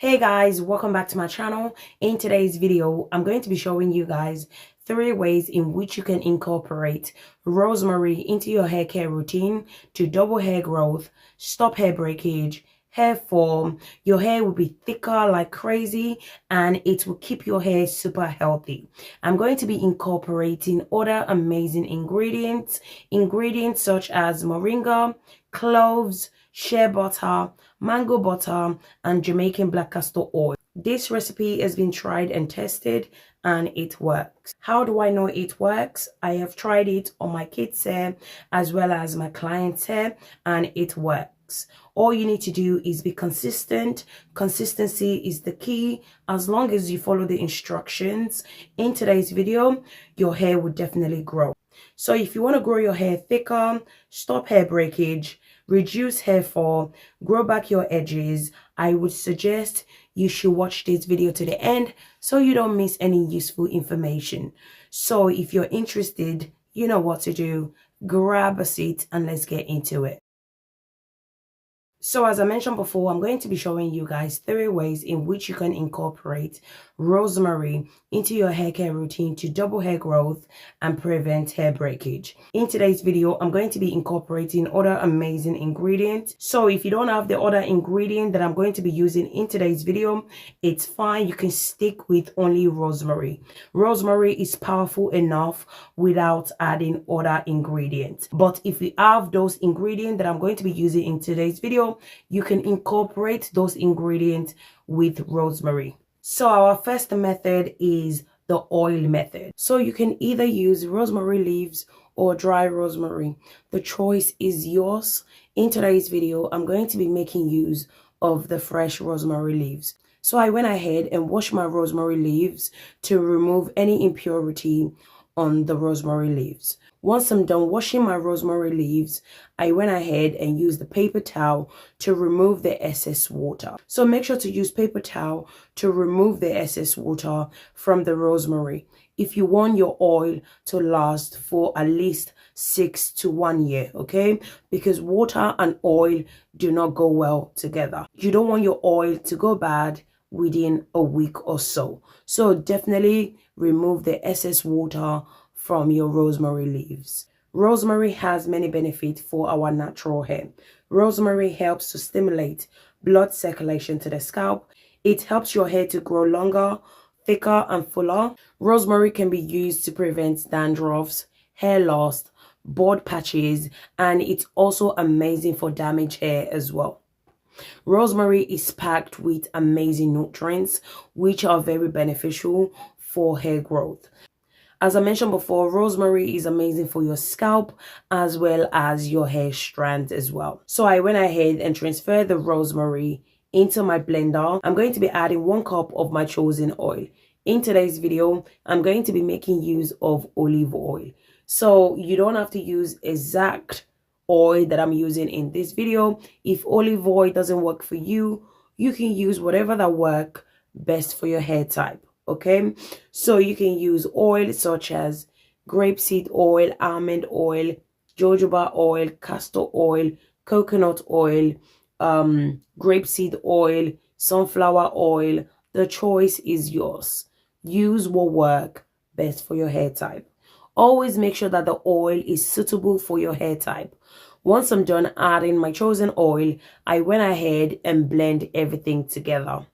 Hey guys, welcome back to my channel. In today's video, I'm going to be showing you guys 3 ways in which you can incorporate rosemary into your hair care routine to double hair growth, stop hair breakage, hair fall. Your hair will be thicker like crazy and it will keep your hair super healthy. I'm going to be incorporating other amazing ingredients such as moringa, cloves, shea butter, mango butter, and Jamaican black castor oil. This recipe has been tried and tested and it works. How do I know it works? I have tried it on my kids' hair as well as my clients' hair and it works. All you need to do is be consistent. Consistency is the key. As long as you follow the instructions in today's video, your hair will definitely grow. So if you want to grow your hair thicker, stop hair breakage, reduce hair fall, grow back your edges, I would suggest you should watch this video to the end so you don't miss any useful information. So if you're interested, you know what to do. Grab a seat and let's get into it. So as I mentioned before, I'm going to be showing you guys 3 ways in which you can incorporate rosemary into your hair care routine to double hair growth and prevent hair breakage. In today's video, I'm going to be incorporating other amazing ingredients. So if you don't have the other ingredient that I'm going to be using in today's video, it's fine. You can stick with only rosemary. Rosemary is powerful enough without adding other ingredients. But if you have those ingredients that I'm going to be using in today's video, you can incorporate those ingredients with rosemary. So our first method is the oil method. So you can either use rosemary leaves or dry rosemary. The choice is yours. In today's video, I'm going to be making use of the fresh rosemary leaves. So I went ahead and washed my rosemary leaves to remove any impurity on the rosemary leaves. Once I'm done washing my rosemary leaves, I went ahead and used the paper towel to remove the excess water. So make sure to use paper towel to remove the excess water from the rosemary if you want your oil to last for at least 6 to 1 year, okay? Because water and oil do not go well together. You don't want your oil to go bad within a week or so. So definitely remove the excess water from your rosemary leaves. Rosemary has many benefits for our natural hair. Rosemary helps to stimulate blood circulation to the scalp. It helps your hair to grow longer, thicker, and fuller. Rosemary can be used to prevent dandruffs, hair loss, bald patches, and it's also amazing for damaged hair as well. Rosemary is packed with amazing nutrients which are very beneficial for hair growth. As I mentioned before, rosemary is amazing for your scalp as well as your hair strands as well. So I went ahead and transferred the rosemary into my blender. I'm going to be adding 1 cup of my chosen oil. In today's video, I'm going to be making use of olive oil. So you don't have to use exact oil that I'm using in this video. If olive oil doesn't work for you, you can use whatever that works best for your hair type. Okay, so you can use oil such as grapeseed oil, almond oil, jojoba oil, castor oil, coconut oil, grapeseed oil, sunflower oil. The choice is yours. Use what works best for your hair type. Always make sure that the oil is suitable for your hair type. Once I'm done adding my chosen oil, I went ahead and blend everything together.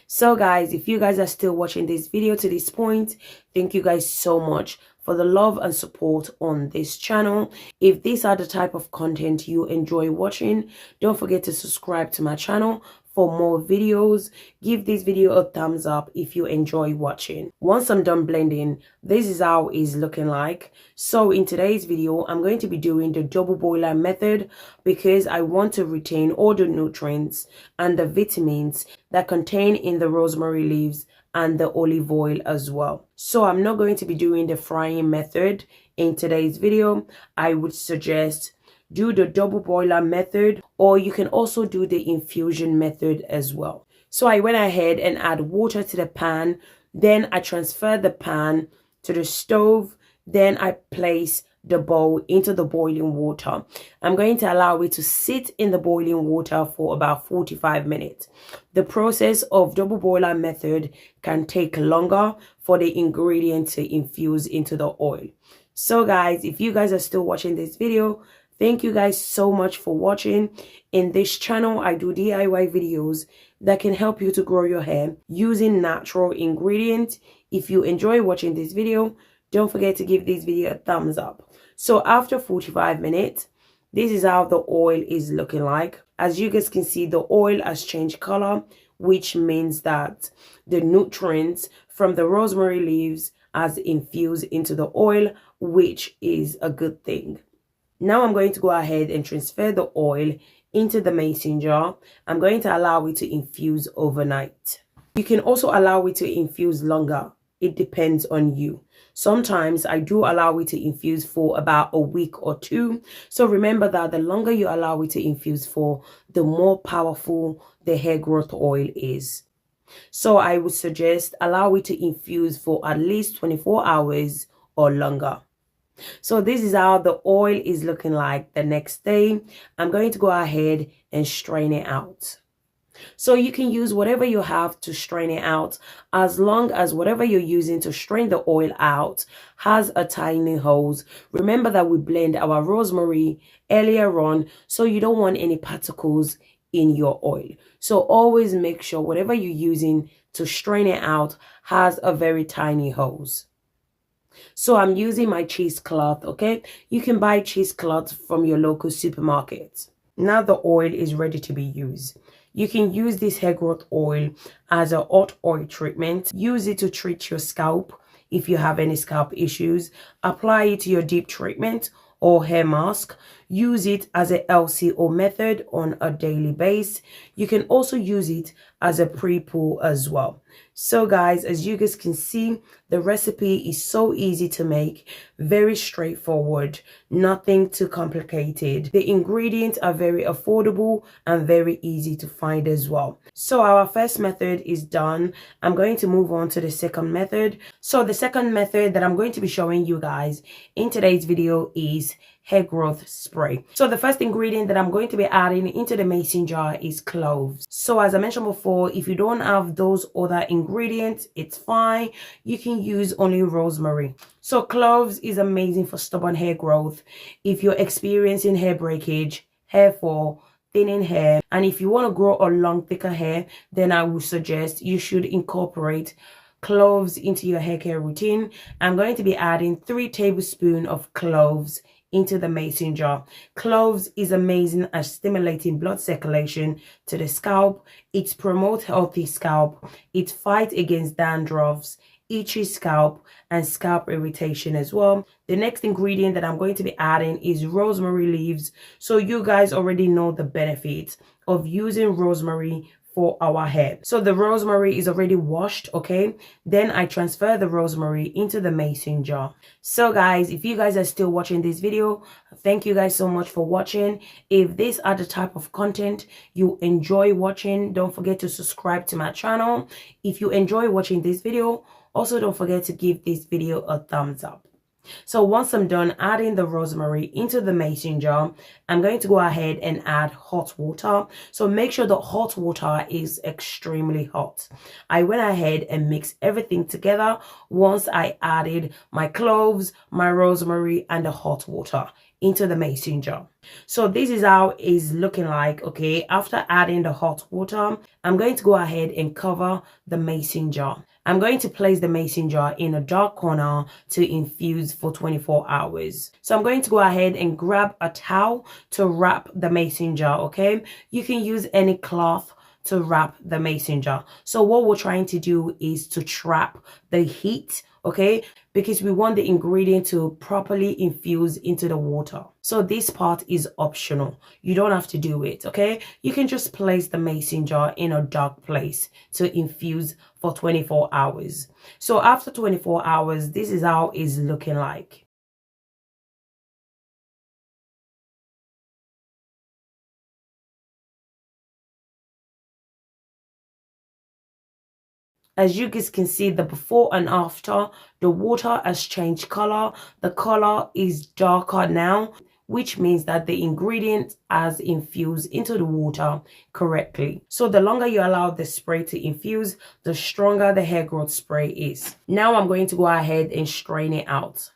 So guys, if you guys are still watching this video to this point, thank you guys so much for the love and support on this channel. If these are the type of content you enjoy watching, don't forget to subscribe to my channel for more videos. Give this video a thumbs up if you enjoy watching. Once I'm done blending, this is how it's looking like. So in today's video, I'm going to be doing the double boiler method because I want to retain all the nutrients and the vitamins that contain in the rosemary leaves and the olive oil as well. So I'm not going to be doing the frying method in today's video. I would suggest do the double boiler method, or you can also do the infusion method as well. So I went ahead and add water to the pan, then I transferred the pan to the stove, then I place the bowl into the boiling water. I'm going to allow it to sit in the boiling water for about 45 minutes. The process of double boiler method can take longer for the ingredient to infuse into the oil. So guys, if you guys are still watching this video, thank you guys so much for watching. In this channel, I do DIY videos that can help you to grow your hair using natural ingredients. If you enjoy watching this video, don't forget to give this video a thumbs up. So after 45 minutes, this is how the oil is looking like. As you guys can see, the oil has changed color, which means that the nutrients from the rosemary leaves has infused into the oil, which is a good thing. Now I'm going to go ahead and transfer the oil into the mason jar. I'm going to allow it to infuse overnight. You can also allow it to infuse longer. It depends on you. Sometimes I do allow it to infuse for about a week or two. So remember that the longer you allow it to infuse for, the more powerful the hair growth oil is. So I would suggest allow it to infuse for at least 24 hours or longer. So this is how the oil is looking like the next day. I'm going to go ahead and strain it out. So you can use whatever you have to strain it out, as long as whatever you're using to strain the oil out has a tiny hose. Remember that we blend our rosemary earlier on, so you don't want any particles in your oil. So always make sure whatever you're using to strain it out has a very tiny hose. So I'm using my cheesecloth, okay? You can buy cheesecloth from your local supermarket. Now the oil is ready to be used. You can use this hair growth oil as a hot oil treatment. Use it to treat your scalp if you have any scalp issues. Apply it to your deep treatment or hair mask. Use it as a LCO method on a daily basis. You can also use it as a pre-poo as well. So guys, as you guys can see, the recipe is so easy to make, very straightforward, nothing too complicated. The ingredients are very affordable and very easy to find as well. So our first method is done. I'm going to move on to the second method. So the second method that I'm going to be showing you guys in today's video is hair growth spray. So the first ingredient that I'm going to be adding into the mason jar is cloves. So as I mentioned before, if you don't have those other ingredients, it's fine. You can use only rosemary. So cloves is amazing for stubborn hair growth. If you're experiencing hair breakage, hair fall, thinning hair, and if you want to grow a long thicker hair, then I would suggest you should incorporate cloves into your hair care routine. I'm going to be adding 3 tablespoons of cloves into the mason jar. Cloves is amazing at stimulating blood circulation to the scalp. It promotes healthy scalp. It fights against dandruffs, itchy scalp, and scalp irritation as well. The next ingredient that I'm going to be adding is rosemary leaves. So you guys already know the benefits of using rosemary for our hair. So the rosemary is already washed, okay? Then I transfer the rosemary into the mason jar. So guys, if you guys are still watching this video, thank you guys so much for watching. If these are the type of content you enjoy watching, don't forget to subscribe to my channel. If you enjoy watching this video, also don't forget to give this video a thumbs up. So once I'm done adding the rosemary into the mason jar, I'm going to go ahead and add hot water. So make sure the hot water is extremely hot. I went ahead and mixed everything together once I added my cloves, my rosemary, and the hot water into the mason jar. So this is how it's looking like, okay? After adding the hot water, I'm going to go ahead and cover the mason jar. I'm going to place the mason jar in a dark corner to infuse for 24 hours. So I'm going to go ahead and grab a towel to wrap the mason jar, okay? You can use any cloth to wrap the mason jar. So what we're trying to do is to trap the heat, okay? Because we want the ingredient to properly infuse into the water. So this part is optional. You don't have to do it, okay? You can just place the mason jar in a dark place to infuse for 24 hours. So after 24 hours, this is how it's looking like. As you guys can see, the before and after, the water has changed color. The color is darker now, which means that the ingredient has infused into the water correctly. So the longer you allow the spray to infuse, the stronger the hair growth spray is. Now I'm going to go ahead and strain it out.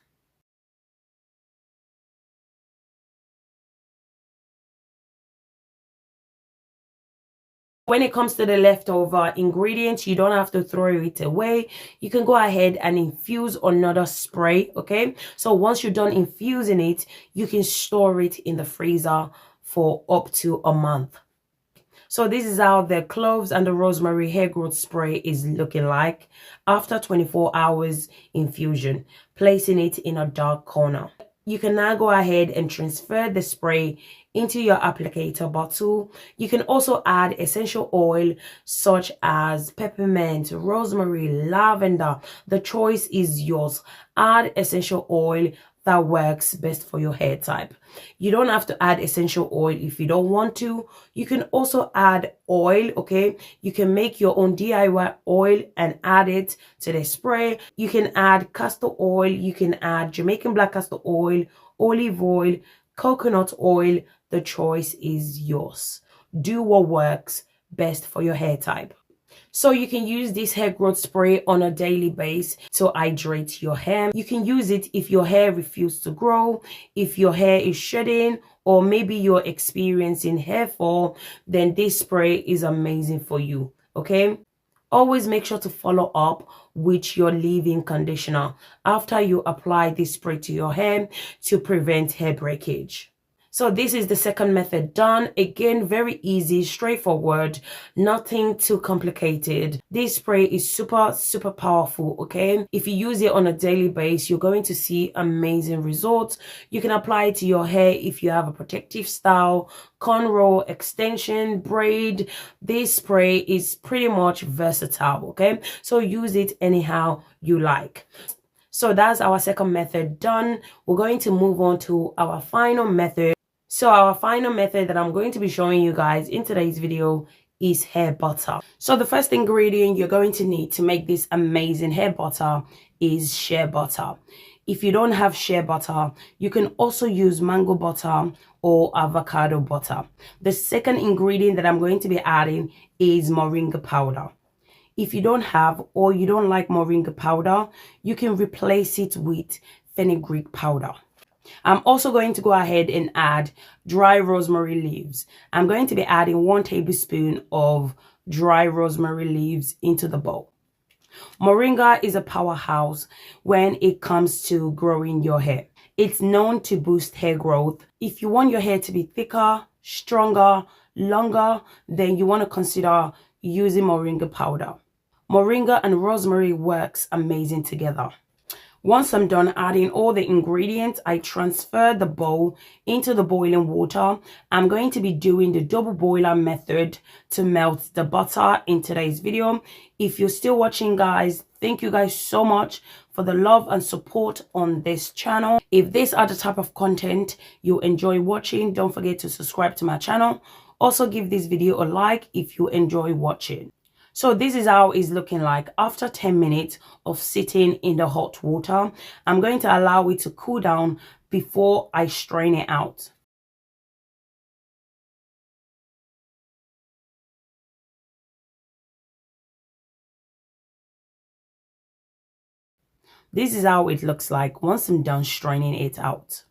When it comes to the leftover ingredients, you don't have to throw it away. You can go ahead and infuse another spray, okay? So once you're done infusing it, you can store it in the freezer for up to a month. So this is how the cloves and the rosemary hair growth spray is looking like after 24 hours infusion, placing it in a dark corner. You can now go ahead and transfer the spray into your applicator bottle. You can also add essential oil such as peppermint, rosemary, lavender. The choice is yours. Add essential oil that works best for your hair type. You don't have to add essential oil if you don't want to. You can also add oil, okay? You can make your own DIY oil and add it to the spray. You can add castor oil. You can add Jamaican black castor oil, olive oil, coconut oil. The choice is yours. Do what works best for your hair type. So you can use this hair growth spray on a daily basis to hydrate your hair. You can use it if your hair refuses to grow, if your hair is shedding, or maybe you're experiencing hair fall, then this spray is amazing for you, okay? Always make sure to follow up with your leave-in conditioner after you apply this spray to your hair to prevent hair breakage. So this is the second method done. Again, very easy, straightforward, nothing too complicated. This spray is super powerful, okay? If you use it on a daily basis, you're going to see amazing results. You can apply it to your hair if you have a protective style, cornrow, extension, braid. This spray is pretty much versatile, okay? So use it anyhow you like. So that's our second method done. We're going to move on to our final method. So our final method that I'm going to be showing you guys in today's video is hair butter. So the first ingredient you're going to need to make this amazing hair butter is shea butter. If you don't have shea butter, you can also use mango butter or avocado butter. The second ingredient that I'm going to be adding is moringa powder. If you don't have or you don't like moringa powder, you can replace it with fenugreek powder. I'm also going to go ahead and add dry rosemary leaves. I'm going to be adding 1 tablespoon of dry rosemary leaves into the bowl. Moringa is a powerhouse when it comes to growing your hair. It's known to boost hair growth. If you want your hair to be thicker, stronger, longer, then you want to consider using moringa powder. Moringa and rosemary works amazing together. Once I'm done adding all the ingredients, I transfer the bowl into the boiling water. I'm going to be doing the double boiler method to melt the butter in today's video. If you're still watching, guys, thank you guys so much for the love and support on this channel. If these are the type of content you enjoy watching, don't forget to subscribe to my channel. Also give this video a like if you enjoy watching. So this is how it's looking like after 10 minutes of sitting in the hot water. I'm going to allow it to cool down before I strain it out. This is how it looks like once I'm done straining it out.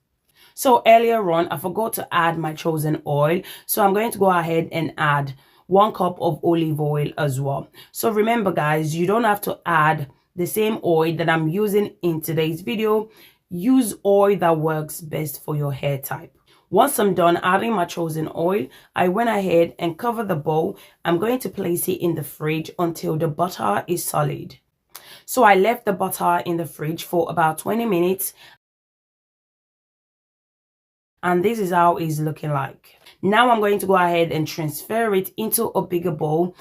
So earlier on, I forgot to add my chosen oil. So I'm going to go ahead and add 1 cup of olive oil as well. So remember, guys, you don't have to add the same oil that I'm using in today's video. Use oil that works best for your hair type. Once I'm done adding my chosen oil, I went ahead and covered the bowl. I'm going to place it in the fridge until the butter is solid. So I left the butter in the fridge for about 20 minutes. And this is how it's looking like. Now I'm going to go ahead and transfer it into a bigger bowl.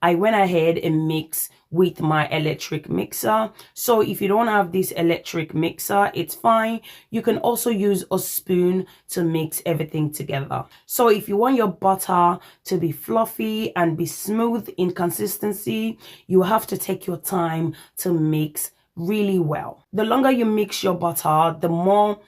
I went ahead and mixed with my electric mixer. So if you don't have this electric mixer, it's fine. You can also use a spoon to mix everything together. So if you want your butter to be fluffy and be smooth in consistency, you have to take your time to mix really well. The longer you mix your butter, the more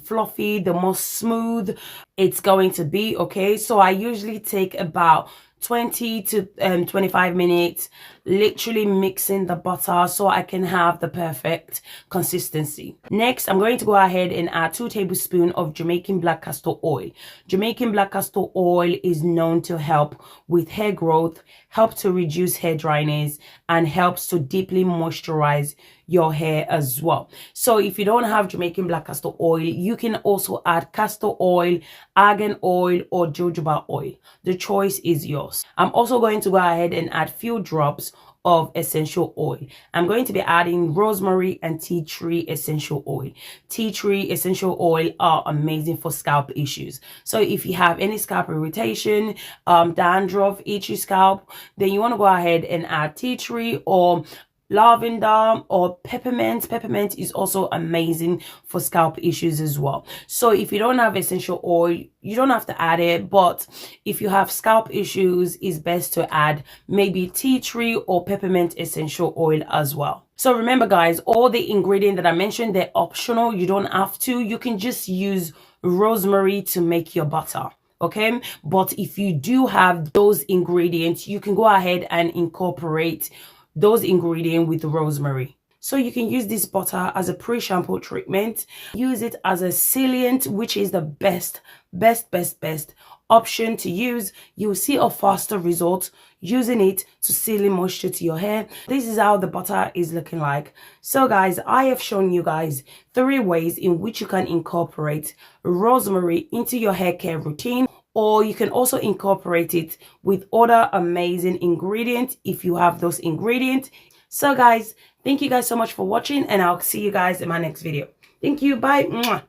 fluffy, the more smooth it's going to be. Okay, so I usually take about 20 to 25 minutes literally mixing the butter so I can have the perfect consistency. Next, I'm going to go ahead and add 2 tablespoons of Jamaican black castor oil. Jamaican black castor oil is known to help with hair growth, help to reduce hair dryness, and helps to deeply moisturize your hair as well. So if you don't have Jamaican black castor oil, you can also add castor oil, argan oil, or jojoba oil. The choice is yours. I'm also going to go ahead and add few drops of essential oil. I'm going to be adding rosemary and tea tree essential oil. Tea tree essential oil are amazing for scalp issues. So if you have any scalp irritation, dandruff, itchy scalp, then you want to go ahead and add tea tree or lavender or peppermint. Peppermint is also amazing for scalp issues as well. So if you don't have essential oil, you don't have to add it, but if you have scalp issues, it's best to add maybe tea tree or peppermint essential oil as well. So remember guys, all the ingredients that I mentioned, they're optional. You don't have to. You can just use rosemary to make your butter. Okay, but if you do have those ingredients, you can go ahead and incorporate those ingredients with rosemary. So you can use this butter as a pre-shampoo treatment. Use it as a sealant, which is the best option to use. You'll see a faster result using it to seal in moisture to your hair. This is how the butter is looking like. So guys, I have shown you guys 3 ways in which you can incorporate rosemary into your hair care routine, or you can also incorporate it with other amazing ingredients if you have those ingredients. So guys, thank you guys so much for watching, and I'll see you guys in my next video. Thank you. Bye. Mwah.